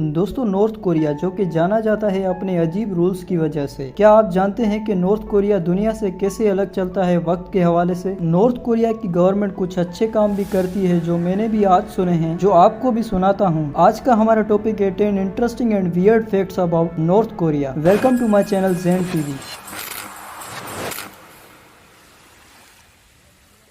दोस्तों, north Korea जो कि जाना जाता है अपने अजीब रूल्स की वजह से, क्या आप जानते हैं कि नॉर्थ कोरिया दुनिया से कैसे अलग चलता है वक्त के हवाले से। नॉर्थ कोरिया की गवर्नमेंट कुछ अच्छे काम भी करती है जो मैंने भी आज सुने हैं, जो आपको भी सुनाता हूँ। आज का हमारा टॉपिक है 10 interesting and weird facts about North Korea. Welcome to my channel Zen TV.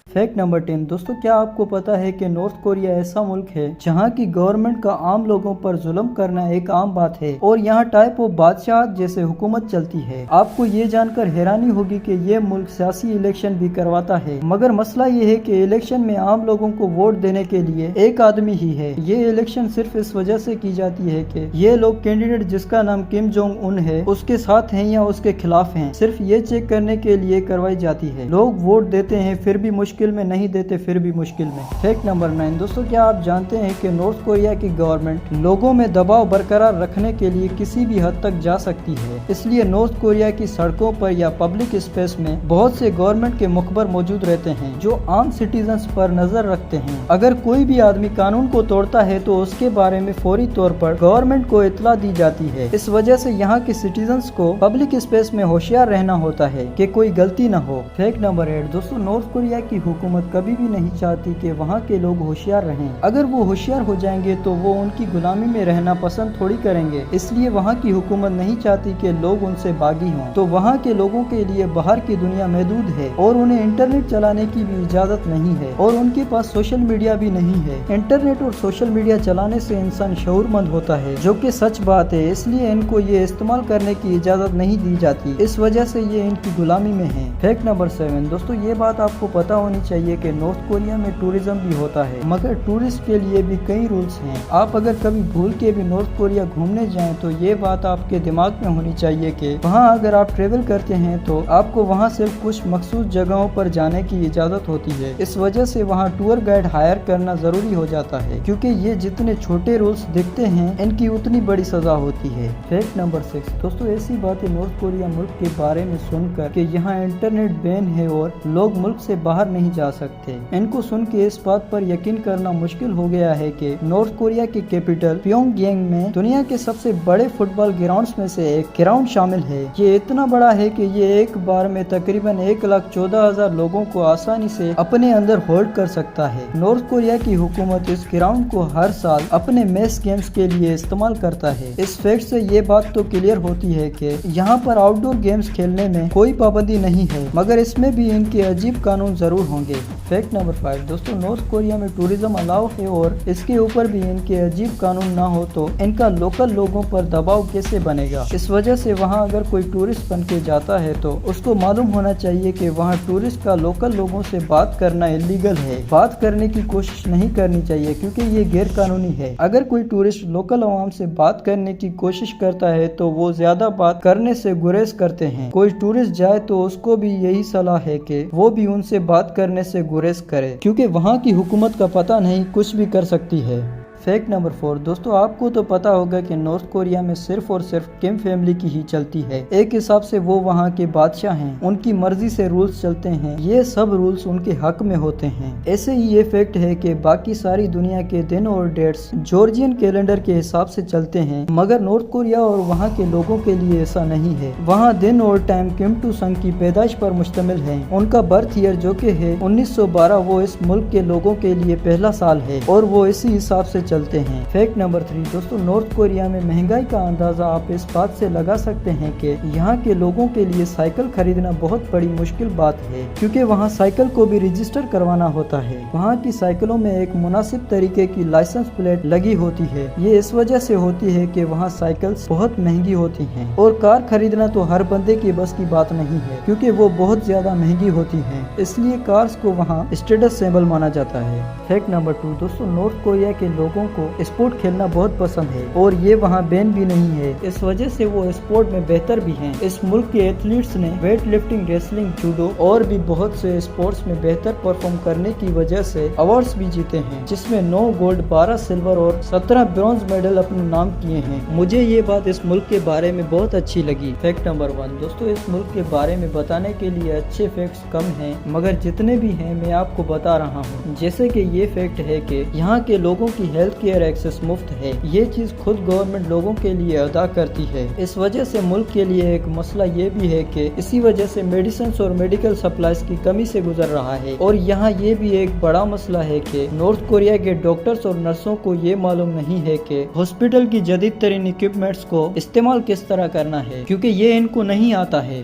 Fact number 10। दोस्तों, क्या आपको पता है कि नॉर्थ कोरिया ऐसा मुल्क है जहां की गवर्नमेंट का आम लोगों पर जुल्म करना एक आम बात है और यहां टाइप ऑफ बादशाह जैसे हुकूमत चलती है। आपको ये जानकर हैरानी होगी कि ये मुल्क सियासी इलेक्शन भी करवाता है, मगर मसला ये है कि इलेक्शन में आम लोगों को वोट देने के लिए एक आदमी ही है। ये इलेक्शन सिर्फ इस वजह से की जाती है कि ये लोग कैंडिडेट जिसका नाम किम जोंग उन है उसके साथ हैं या उसके खिलाफ हैं, सिर्फ ये चेक करने के लिए करवाई जाती है। लोग वोट देते हैं फिर भी मुश्किल में, नहीं देते फिर भी मुश्किल में। Fact number 9। दोस्तों, क्या आप जानते हैं कि नॉर्थ कोरिया की गवर्नमेंट लोगों में दबाव बरकरार रखने के लिए किसी भी हद तक जा सकती है, इसलिए नॉर्थ कोरिया की सड़कों पर या पब्लिक स्पेस में बहुत से गवर्नमेंट के मुखबर मौजूद रहते हैं जो आम सिटीजन्स पर नजर रखते हैं। अगर कोई भी आदमी कानून को तोड़ता है तो उसके बारे में फौरी तौर पर गवर्नमेंट को इत्तला दी जाती है। इस वजह से यहाँ के सिटीजन्स को पब्लिक स्पेस में होशियार रहना होता है कि कोई गलती न हो। Fact number 8। दोस्तों, नॉर्थ कोरिया की हुकूमत कभी भी नहीं चाहती कि वहाँ के लोग होशियार रहें। अगर वो होशियार हो जाएंगे तो वो उनकी गुलामी में रहना पसंद थोड़ी करेंगे, इसलिए वहाँ की हुकूमत नहीं चाहती कि लोग उनसे बागी हों। तो वहाँ के लोगों के लिए बाहर की दुनिया महदूद है और उन्हें इंटरनेट चलाने की भी इजाजत नहीं है और उनके पास सोशल मीडिया भी नहीं है। इंटरनेट और सोशल मीडिया चलाने से इंसान शऊरमंद होता है, जो कि सच बात है, इसलिए इनको ये इस्तेमाल करने की इजाजत नहीं दी जाती। इस वजह से ये इनकी गुलामी में है। Fact number 7। दोस्तों, ये बात आपको पता होनी चाहिए कि नॉर्थ कोरिया में टूरिज्म भी होता है, मगर टूरिस्ट के लिए भी कई रूल्स हैं। आप अगर कभी भूल के भी नॉर्थ कोरिया घूमने जाएं तो ये बात आपके दिमाग में होनी चाहिए कि वहां अगर आप ट्रेवल करते हैं तो आपको वहां सिर्फ कुछ मखसूस जगहों पर जाने की इजाजत होती है। इस वजह से वहां टूर गाइड हायर करना जरूरी हो जाता है, क्योंकि ये जितने छोटे रूल्स दिखते हैं इनकी उतनी बड़ी सजा होती है। Fact number 6। दोस्तों, ऐसी बातें नॉर्थ कोरिया मुल्क के बारे में सुनकर कि यहाँ इंटरनेट बैन है और लोग मुल्क से बाहर नहीं जा सकते, इनको सुन के इस बात पर यकीन करना मुश्किल हो गया है कि नॉर्थ कोरिया की कैपिटल प्योंगयांग में दुनिया के सबसे बड़े फुटबॉल ग्राउंड्स में से एक ग्राउंड शामिल है। ये इतना बड़ा है कि ये एक बार में तकरीबन 1,14,000 लोगों को आसानी से अपने अंदर होल्ड कर सकता है। नॉर्थ कोरिया की हुकूमत इस ग्राउंड को हर साल अपने मैच गेम्स के लिए इस्तेमाल करता है। इस फैक्ट से ये बात तो क्लियर होती है कि यहाँ पर आउटडोर गेम्स खेलने में कोई पाबंदी नहीं है, मगर इसमें भी इनके अजीब कानून जरूर होंगे। Fact number 5। दोस्तों, नॉर्थ कोरिया में टूरिज्म अलाउ है और इसके ऊपर भी इनके अजीब कानून ना हो तो इनका लोकल लोगों पर दबाव कैसे बनेगा। इस वजह से वहाँ अगर कोई टूरिस्ट बन के जाता है तो उसको मालूम होना चाहिए कि वहाँ टूरिस्ट का लोकल लोगों से बात करना इलीगल है। बात करने की कोशिश नहीं करनी चाहिए क्योंकि ये गैर कानूनी है। अगर कोई टूरिस्ट लोकल अवाम से बात करने की कोशिश करता है तो वो ज्यादा बात करने से गुरेज करते हैं। कोई टूरिस्ट जाए तो उसको भी यही सलाह है कि वो भी उनसे बात करने से गुरेज करे, क्योंकि वहाँ की हुकूमत का पता नहीं कुछ भी कर सकती है। Fact number 4। दोस्तों, आपको तो पता होगा कि नॉर्थ कोरिया में सिर्फ और सिर्फ किम फैमिली की ही चलती है। एक हिसाब से वो वहाँ के बादशाह हैं, उनकी मर्जी से रूल्स चलते हैं, ये सब रूल्स उनके हक में होते हैं। ऐसे ही ये फैक्ट है कि बाकी सारी दुनिया के दिन और डेट्स जॉर्जियन कैलेंडर के हिसाब से चलते हैं, मगर नॉर्थ कोरिया और वहाँ के लोगों के लिए ऐसा नहीं है। वहाँ दिन और टाइम किम टू संग की पैदाइश पर मुश्तमिल है। उनका बर्थ ईयर जो कि है 1912 वो इस मुल्क के लोगों के लिए पहला साल है और वो इसी हिसाब से चलते हैं। Fact number 3। दोस्तों, नॉर्थ कोरिया में महंगाई का अंदाजा आप इस बात से लगा सकते हैं कि यहाँ के लोगों के लिए साइकिल खरीदना बहुत बड़ी मुश्किल बात है, क्योंकि वहाँ साइकिल को भी रजिस्टर करवाना होता है। वहाँ की साइकिलों में एक मुनासिब तरीके की लाइसेंस प्लेट लगी होती है। ये इस वजह से होती है कि वहाँ साइकिल्स बहुत महंगी होती हैं और कार खरीदना तो हर बंदे की बस की बात नहीं है, क्योंकि वो बहुत ज्यादा महंगी होती है, इसलिए कार्स को वहाँ स्टेटस सिंबल माना जाता है। Fact number 2। दोस्तों, नॉर्थ कोरिया के लोगों को स्पोर्ट खेलना बहुत पसंद है और ये वहाँ बैन भी नहीं है, इस वजह से वो स्पोर्ट में बेहतर भी हैं। इस मुल्क के एथलीट्स ने वेट लिफ्टिंग, रेसलिंग, जूडो और भी बहुत से स्पोर्ट्स में बेहतर परफॉर्म करने की वजह से अवार्ड्स भी जीते हैं, जिसमें 9 गोल्ड, 12 सिल्वर और 17 ब्रॉन्ज मेडल अपने नाम किए हैं। मुझे ये बात इस मुल्क के बारे में बहुत अच्छी लगी। Fact number 1। दोस्तों, इस मुल्क के बारे में बताने के लिए अच्छे फैक्ट्स कम हैं, मगर जितने भी हैं मैं आपको बता रहा हूँ। जैसे कि ये फैक्ट है कि यहाँ के लोगों की हेल्थ ہیلتھ کیئر ایکسس مفت ہے۔ یہ چیز خود گورنمنٹ لوگوں کے لیے ادا کرتی ہے۔ اس وجہ سے ملک کے لیے ایک مسئلہ یہ بھی ہے کہ اسی وجہ سے میڈیسنز اور میڈیکل سپلائز کی کمی سے گزر رہا ہے۔ اور یہاں یہ بھی ایک بڑا مسئلہ ہے کہ نارتھ کوریا کے ڈاکٹرز اور نرسوں کو یہ معلوم نہیں ہے کہ ہاسپٹل کی جدید ترین اکوپمنٹس کو استعمال کس طرح کرنا ہے، کیونکہ یہ ان کو نہیں آتا ہے۔